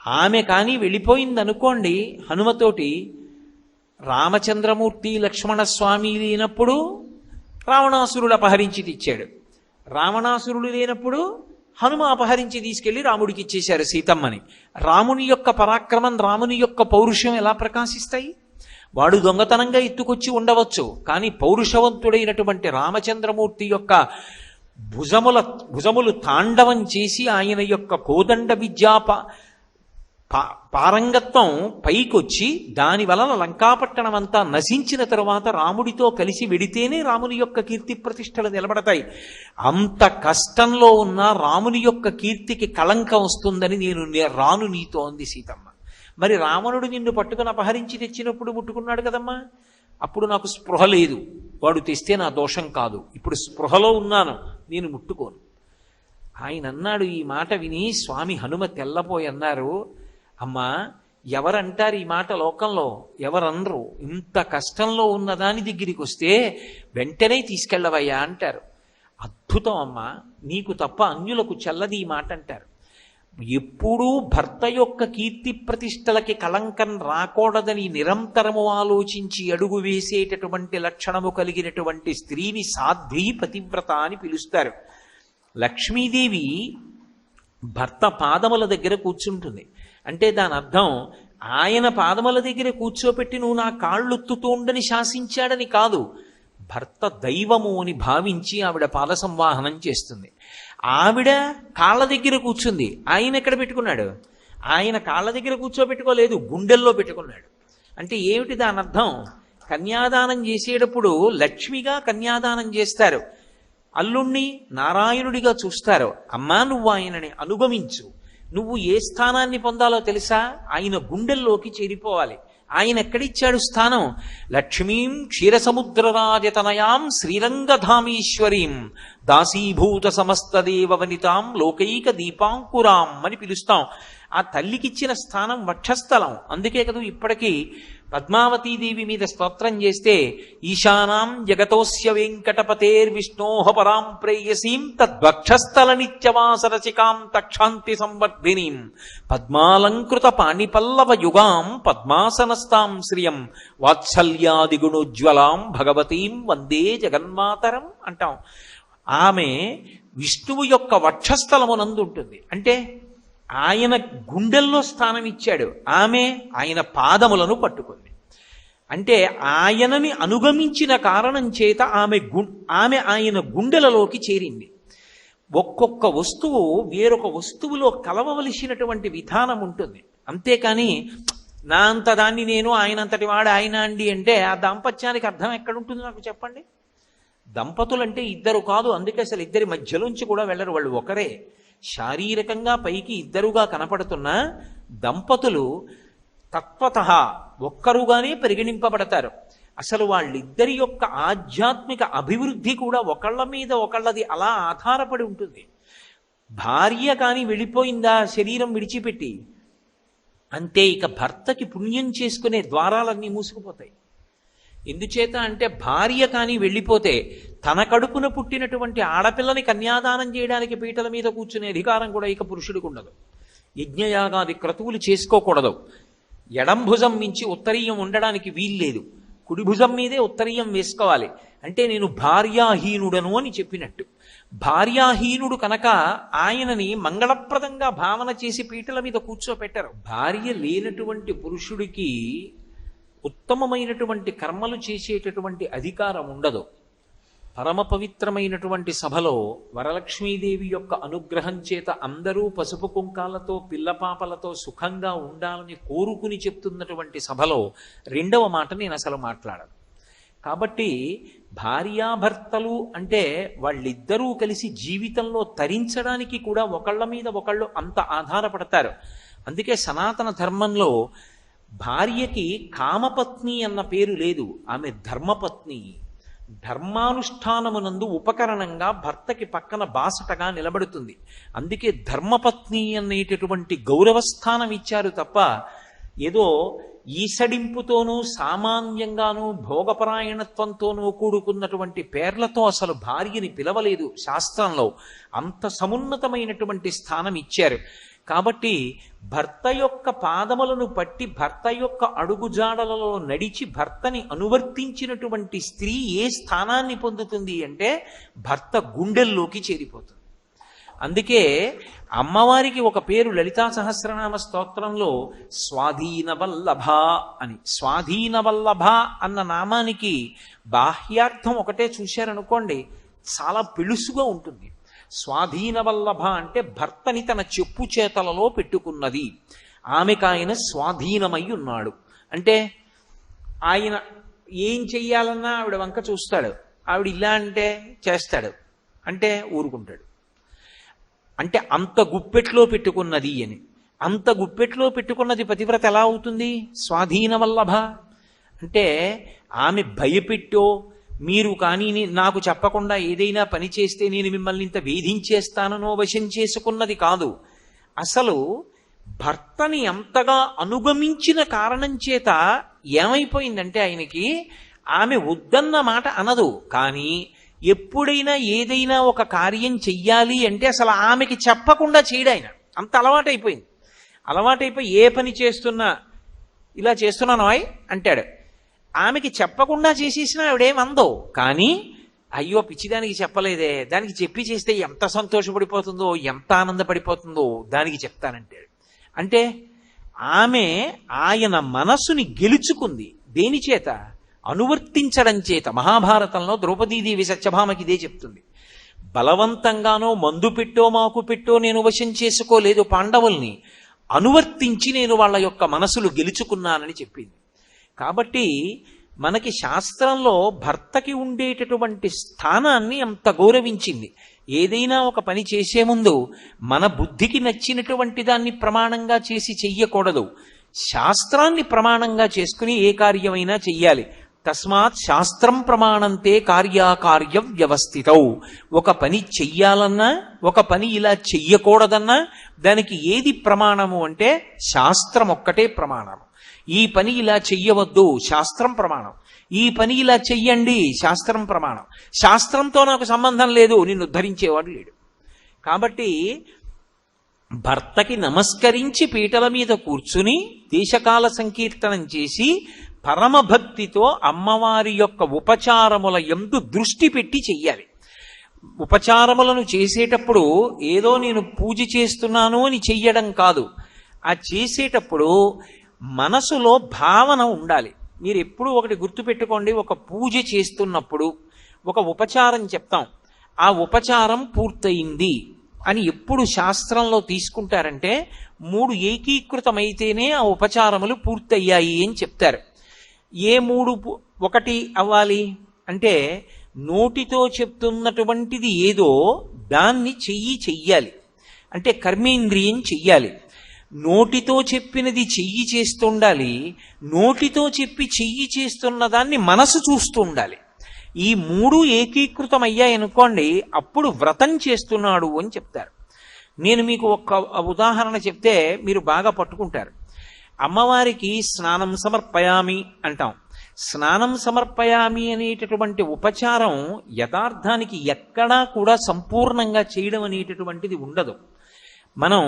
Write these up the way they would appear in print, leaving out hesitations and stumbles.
ఆమె కానీ వెళ్ళిపోయిందనుకోండి హనుమతోటి, రామచంద్రమూర్తి లక్ష్మణస్వామి లేనప్పుడు రావణాసురుడు అపహరించి తెచ్చాడు, రావణాసురుడు లేనప్పుడు హనుమ అపహరించి తీసుకెళ్లి రాముడికి ఇచ్చేశారు సీతమ్మని. రాముని యొక్క పరాక్రమం, రాముని యొక్క పౌరుషం ఎలా ప్రకాశిస్తాయి? వాడు దొంగతనంగా ఎత్తుకొచ్చి ఉండవచ్చు, కానీ పౌరుషవంతుడైనటువంటి రామచంద్రమూర్తి యొక్క భుజములు తాండవం చేసి ఆయన యొక్క కోదండ విద్యా పారంగత్వం పైకొచ్చి దాని వలన లంకాపట్టణం అంతా నశించిన తరువాత రాముడితో కలిసి వెడితేనే రాముని యొక్క కీర్తి ప్రతిష్టలు నిలబడతాయి. అంత కష్టంలో ఉన్న రాముని యొక్క కీర్తికి కళంకం వస్తుందని నేను రాను నీతో అంది సీతమ్మ. మరి రావణుడు నిన్ను పట్టుకుని అపహరించి తెచ్చినప్పుడు ముట్టుకున్నాడు కదమ్మా, అప్పుడు నాకు స్పృహ లేదు, వాడు తెస్తే నా దోషం కాదు, ఇప్పుడు స్పృహలో ఉన్నాను, నేను ముట్టుకోను. ఆయన అన్నాడు. ఈ మాట విని స్వామి హనుమ తెల్లపోయి అన్నారు, అమ్మా ఎవరంటారు ఈ మాట లోకంలో? ఎవరనరు. ఇంత కష్టంలో ఉన్న దాని దగ్గరికి వస్తే వెంటనే తీసుకెళ్ళవయ్యా అంటారు. అద్భుతం అమ్మా, నీకు తప్ప అన్యులకు చెల్లది ఈ మాట అంటారు. ఎప్పుడూ భర్త యొక్క కీర్తి ప్రతిష్టలకి కళంకం రాకూడదని నిరంతరము ఆలోచించి అడుగు వేసేటటువంటి లక్షణము కలిగినటువంటి స్త్రీని సాధ్వి పతివ్రత అని పిలుస్తారు. లక్ష్మీదేవి భర్త పాదముల దగ్గర కూర్చుంటుంది అంటే దాని అర్థం ఆయన పాదముల దగ్గర కూర్చోపెట్టి నువ్వు నా కాళ్ళొత్తుతోండని శాసించాడని కాదు, భర్త దైవము అని భావించి ఆవిడ పాద సంవాహనం చేస్తుంది. ఆవిడ కాళ్ళ దగ్గర కూర్చుంది, ఆయన ఎక్కడ పెట్టుకున్నాడు? ఆయన కాళ్ళ దగ్గర కూర్చోబెట్టుకోలేదు, గుండెల్లో పెట్టుకున్నాడు. అంటే ఏమిటి దాని అర్థం? కన్యాదానం చేసేటప్పుడు లక్ష్మిగా కన్యాదానం చేస్తారు, అల్లుణ్ణి నారాయణుడిగా చూస్తారు. అమ్మా నువ్వు ఆయనని అనుగమించు, నువ్వు ఏ స్థానాన్ని పొందాలో తెలుసా? ఆయన గుండెల్లోకి చేరిపోవాలి. ఆయన ఎక్కడిచ్చాడు స్థానం? లక్ష్మీం క్షీరసముద్రరాజతనయాం శ్రీరంగధామేశ్వరీం దాసీభూత సమస్తదేవ వనితాం లోకైక దీపాంకురాం అని పిలుస్తాం. ఆ తల్లికిచ్చిన స్థానం వక్షస్థలం. అందుకే కదా ఇప్పటికీ పద్మావతీదేవి మీద స్తోత్రం చేస్తే ఈశానాం జగతోస్య వెంకటపతేర్విష్ణోహ పరాం ప్రేయసీం తద్వక్షస్థల నిత్యవాసరచికాం తక్షాంతి సంవర్ధినీం పద్మాలంకృత పాణిపల్లవ యుగాం పద్మాసనస్తాం శ్రియం వాత్సల్యాదిగుణోజ్వలాం భగవతీం వందే జగన్మాతరం అంటాం. ఆమె విష్ణువు యొక్క వక్షస్థలమునందు ఉంటుంది. అంటే ఆయన గుండెల్లో స్థానం ఇచ్చాడు, ఆమె ఆయన పాదములను పట్టుకుంది. అంటే ఆయనని అనుగమించిన కారణం చేత ఆమె ఆయన గుండెలలోకి చేరింది. ఒక్కొక్క వస్తువు వేరొక వస్తువులో కలవవలసినటువంటి విధానం ఉంటుంది. అంతేకాని నా అంత దాన్ని నేను, ఆయనంతటి వాడు ఆయన అండి అంటే ఆ దాంపత్యానికి అర్థం ఎక్కడుంటుంది నాకు చెప్పండి? దంపతులంటే ఇద్దరు కాదు, అందుకే అసలు ఇద్దరి మధ్యలోంచి కూడా వెళ్ళరు, వాళ్ళు ఒకరే. శారీరకంగా పైకి ఇద్దరుగా కనపడుతున్న దంపతులు తత్వతః ఒక్కరుగానే పరిగణింపబడతారు. అసలు వాళ్ళిద్దరి యొక్క ఆధ్యాత్మిక అభివృద్ధి కూడా ఒకళ్ళ మీద ఒకళ్ళది అలా ఆధారపడి ఉంటుంది. భార్య కానీ వెళ్ళిపోయిందా శరీరం విడిచిపెట్టి, అంతే ఇక భర్తకి పుణ్యం చేసుకునే ద్వారాలన్నీ మూసుకుపోతాయి. ఎందుచేత అంటే భార్య కానీ వెళ్ళిపోతే తన కడుపున పుట్టినటువంటి ఆడపిల్లని కన్యాదానం చేయడానికి పీటల మీద కూర్చునే అధికారం కూడా ఇక పురుషుడికి ఉండదు. యజ్ఞయాగాది క్రతువులు చేసుకోకూడదు. ఎడం భుజం మించి ఉత్తరీయం ఉండడానికి వీల్లేదు, కుడి భుజం మీదే ఉత్తరీయం వేసుకోవాలి. అంటే నేను భార్యాహీనుడను అని చెప్పినట్టు. భార్యాహీనుడు కనుక ఆయనని మంగళప్రదంగా భావన చేసి పీటల మీద కూర్చోపెట్టారు. భార్య లేనటువంటి పురుషుడికి ఉత్తమమైనటువంటి కర్మలు చేసేటటువంటి అధికారం ఉండదు. పరమ పవిత్రమైనటువంటి సభలో వరలక్ష్మీదేవి యొక్క అనుగ్రహం చేత అందరూ పసుపు కుంకాలతో పిల్లపాపలతో సుఖంగా ఉండాలని కోరుకుని చెప్తున్నటువంటి సభలో రెండవ మాట నేను అసలు మాట్లాడను. కాబట్టి భార్యాభర్తలు అంటే వాళ్ళిద్దరూ కలిసి జీవితంలో తరించడానికి కూడా ఒకళ్ళ మీద ఒకళ్ళు అంత ఆధారపడతారు. అందుకే సనాతన ధర్మంలో భార్యకి కామపత్ని అన్న పేరు లేదు, ఆమె ధర్మపత్ని. ధర్మానుష్ఠానమునందు ఉపకరణంగా భర్తకి పక్కన బాసటగా నిలబడుతుంది. అందుకే ధర్మపత్ని అనేటటువంటి గౌరవస్థానం ఇచ్చారు తప్ప ఏదో ఈసడింపుతోనూ సామాన్యంగానూ భోగపరాయణత్వంతోనూ కూడుకున్నటువంటి పేర్లతో అసలు భార్యని పిలవలేదు శాస్త్రంలో. అంత సమున్నతమైనటువంటి స్థానం ఇచ్చారు. కాబట్టి భర్త యొక్క పాదములను పట్టి భర్త యొక్క అడుగుజాడలలో నడిచి భర్తని అనువర్తించినటువంటి స్త్రీ ఏ స్థానాన్ని పొందుతుంది అంటే భర్త గుండెల్లోకి చేరిపోతుంది. అందుకే అమ్మవారికి ఒక పేరు లలితా సహస్రనామ స్తోత్రంలో స్వాధీన వల్లభ అని. స్వాధీన వల్లభ అన్న నామానికి బాహ్యార్థం ఒకటే చూశారనుకోండి, చాలా పిలుసుగా ఉంటుంది. స్వాధీన వల్లభ అంటే భర్తని తన చెప్పు చేతలలో పెట్టుకున్నది, ఆమెకు ఆయన స్వాధీనమై ఉన్నాడు. అంటే ఆయన ఏం చెయ్యాలన్నా ఆవిడ వంక చూస్తాడు, ఆవిడ ఇలా అంటే చేస్తాడు, అంటే ఊరుకుంటాడు. అంటే అంత గుప్పెట్లో పెట్టుకున్నది అని. అంత గుప్పెట్లో పెట్టుకున్నది పతివ్రత ఎలా అవుతుంది? స్వాధీన వల్లభ అంటే ఆమె భయపెట్టో, మీరు కానీ నాకు చెప్పకుండా ఏదైనా పని చేస్తే నేను మిమ్మల్ని ఇంత వేధించేస్తాననో వశం చేసుకున్నది కాదు. అసలు భర్తని అంతగా అనుగమించిన కారణం చేత ఏమైపోయిందంటే ఆయనకి ఆమె వద్దన్న మాట అనదు, కానీ ఎప్పుడైనా ఏదైనా ఒక కార్యం చెయ్యాలి అంటే అసలు ఆమెకి చెప్పకుండా చేయడు. ఆయన అంత అలవాటైపోయింది. అలవాటైపోయి ఏ పని చేస్తున్నా ఇలా చేస్తున్నాను అయ్ అంటాడు. ఆమెకి చెప్పకుండా చేసేసినా ఆవిడేమందో, కానీ అయ్యో పిచ్చిదానికి చెప్పలేదే, దానికి చెప్పి చేస్తే ఎంత సంతోషపడిపోతుందో, ఎంత ఆనందపడిపోతుందో దానికి చెప్తానంటాడు. అంటే ఆమె ఆయన మనసుని గెలుచుకుంది. దేని చేత? అనువర్తించడం చేత. మహాభారతంలో ద్రౌపదీదేవి సత్యభామకి ఇదే చెప్తుంది. బలవంతంగానో మందు పెట్టో మాకు పెట్టో నేను వశం చేసుకోలేదు పాండవుల్ని, అనువర్తించి నేను వాళ్ళ యొక్క మనసులు గెలుచుకున్నానని చెప్పింది. కాబట్టి మనకి శాస్త్రంలో భర్తకి ఉండేటటువంటి స్థానాన్ని అంత గౌరవించింది. ఏదైనా ఒక పని చేసే ముందు మన బుద్ధికి నచ్చినటువంటి దాన్ని ప్రమాణంగా చేసి చెయ్యకూడదు. శాస్త్రాన్ని ప్రమాణంగా చేసుకుని ఏ కార్యమైనా చెయ్యాలి. తస్మాత్ శాస్త్రం ప్రమాణంతే కార్యాకార్య వ్యవస్థితౌ. ఒక పని చెయ్యాలన్నా, ఒక పని ఇలా చెయ్యకూడదన్నా దానికి ఏది ప్రమాణము అంటే శాస్త్రం ఒక్కటే ప్రమాణం. ఈ పని ఇలా చెయ్యవద్దు, శాస్త్రం ప్రమాణం. ఈ పని ఇలా చెయ్యండి, శాస్త్రం ప్రమాణం. శాస్త్రంతో నాకు సంబంధం లేదు, నిన్ను ఉద్ధరించేవాడు లేడు. కాబట్టి భర్తకి నమస్కరించి పీటల మీద కూర్చుని దేశకాల సంకీర్తనం చేసి పరమభక్తితో అమ్మవారి యొక్క ఉపచారముల యందు దృష్టి పెట్టి చెయ్యాలి. ఉపచారములను చేసేటప్పుడు ఏదో నేను పూజ చేస్తున్నాను అని చెయ్యడం కాదు. ఆ చేసేటప్పుడు మనసులో భావన ఉండాలి. మీరు ఎప్పుడూ ఒకటి గుర్తుపెట్టుకోండి, ఒక పూజ చేస్తున్నప్పుడు ఒక ఉపచారం చెప్తాం, ఆ ఉపచారం పూర్తయింది అని ఎప్పుడు శాస్త్రంలో తీసుకుంటారంటే 3 ఏకీకృతమైతేనే ఆ ఉపచారములు పూర్తయ్యాయి అని చెప్తారు. ఏ 3 ఒకటి అవ్వాలి అంటే నోటితో చెప్తున్నటువంటిది ఏదో దాన్ని చెయ్యాలి, అంటే కర్మేంద్రియం చెయ్యాలి. నోటితో చెప్పినది చెయ్యి చేస్తుండాలి, నోటితో చెప్పి చెయ్యి చేస్తున్న దాన్ని మనసు చూస్తూ ఉండాలి. ఈ 3 ఏకీకృతం అయ్యాయనుకోండి, అప్పుడు వ్రతం చేస్తున్నాడు అని చెప్తారు. నేను మీకు ఒక ఉదాహరణ చెప్తే మీరు బాగా పట్టుకుంటారు. అమ్మవారికి స్నానం సమర్పయామి అంటాం. స్నానం సమర్పయామి అనేటటువంటి ఉపచారం యథార్థానికి ఎక్కడా కూడా సంపూర్ణంగా చేయడం అనేటటువంటిది ఉండదు. మనం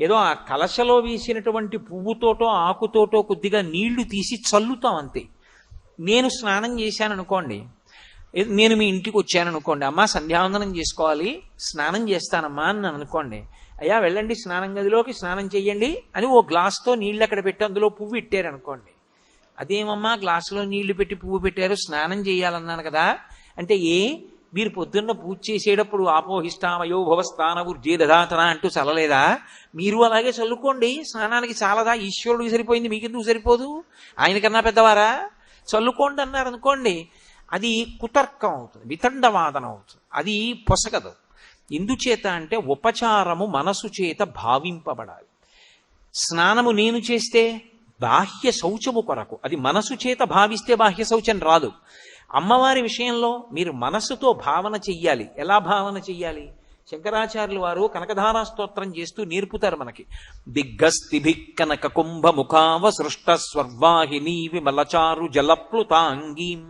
ఏదో ఆ కలశలో వేసినటువంటి పువ్వుతోటో ఆకుతోటో కొద్దిగా నీళ్లు తీసి చల్లుతాం అంతే. నేను స్నానం చేశాను అనుకోండి, నేను మీ ఇంటికి వచ్చాను అనుకోండి, అమ్మా సంధ్యావందనం చేసుకోవాలి, స్నానం చేస్తానమ్మా అని అనుకోండి, అయ్యా వెళ్ళండి స్నానం గదిలోకి స్నానం చెయ్యండి అని ఓ గ్లాస్తో నీళ్ళు అక్కడ పెట్టి అందులో పువ్వు పెట్టారు అనుకోండి. అదేమమ్మా గ్లాసులో నీళ్లు పెట్టి పువ్వు పెట్టారు, స్నానం చేయాలన్నాను కదా అంటే, మీరు పొద్దున్న పూజ చేసేటప్పుడు ఆపోహిష్టామయో భవస్థాన ఊర్జేదధాతన అంటూ చల్లలేదా? మీరు అలాగే చల్లుకోండి, స్నానానికి చాలదా? ఈశ్వరుడికి సరిపోయింది, మీకెందుకు సరిపోదు? ఆయనకన్నా పెద్దవారా? చల్లుకోండి అన్నారు అనుకోండి, అది కుతర్కం అవుతుంది, వితండవాదన అవుతుంది, అది పొసగదు. ఎందుచేత అంటే ఉపచారము మనసు చేత భావింపబడాలి. స్నానము నేను చేస్తే బాహ్య శౌచము కొరకు, అది మనసు చేత భావిస్తే బాహ్య శౌచం రాదు. అమ్మవారి విషయంలో మీరు మనసుతో భావన చెయ్యాలి. ఎలా భావన చెయ్యాలి? శంకరాచార్యులు వారు కనకధారా స్తోత్రం చేస్తూ నేర్పుతారు మనకి. దిగ్గస్తిభిః కనక కుంభ ముఖావ సృష్ట స్వర్వాహిని విమలచారు జలప్లుతాంగీం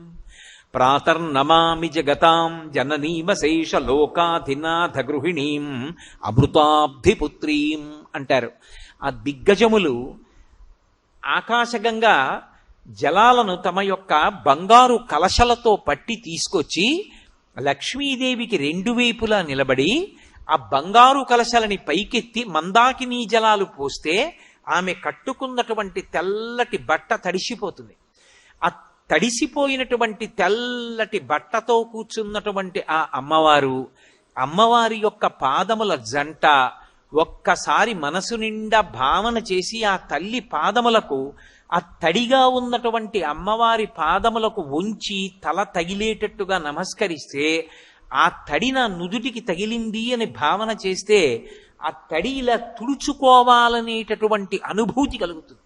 ప్రాతర్నమామి జగతాం జననీమశేష లోకాధినాథ గృహిణీం అమృతాబ్ధిపుత్రీం అంటారు. ఆ దిగ్గజములు ఆకాశగంగా జలాలను తమ యొక్క బంగారు కలశలతో పట్టి తీసుకొచ్చి లక్ష్మీదేవికి రెండు వైపులా నిలబడి ఆ బంగారు కలశలని పైకెత్తి మందాకినీ జలాలు పోస్తే ఆమె కట్టుకున్నటువంటి తెల్లటి బట్ట తడిసిపోతుంది. ఆ తడిసిపోయినటువంటి తెల్లటి బట్టతో కూర్చున్నటువంటి ఆ అమ్మవారి యొక్క పాదముల జంట ఒక్కసారి మనసు నిండా భావన చేసి ఆ తల్లి పాదములకు, ఆ తడిగా ఉన్నటువంటి అమ్మవారి పాదములకు ఉంచి తల తగిలేటట్టుగా నమస్కరిస్తే ఆ తడి నా నుదుటికి తగిలింది అని భావన చేస్తే ఆ తడి ఇలా తుడుచుకోవాలనేటటువంటి అనుభూతి కలుగుతుంది.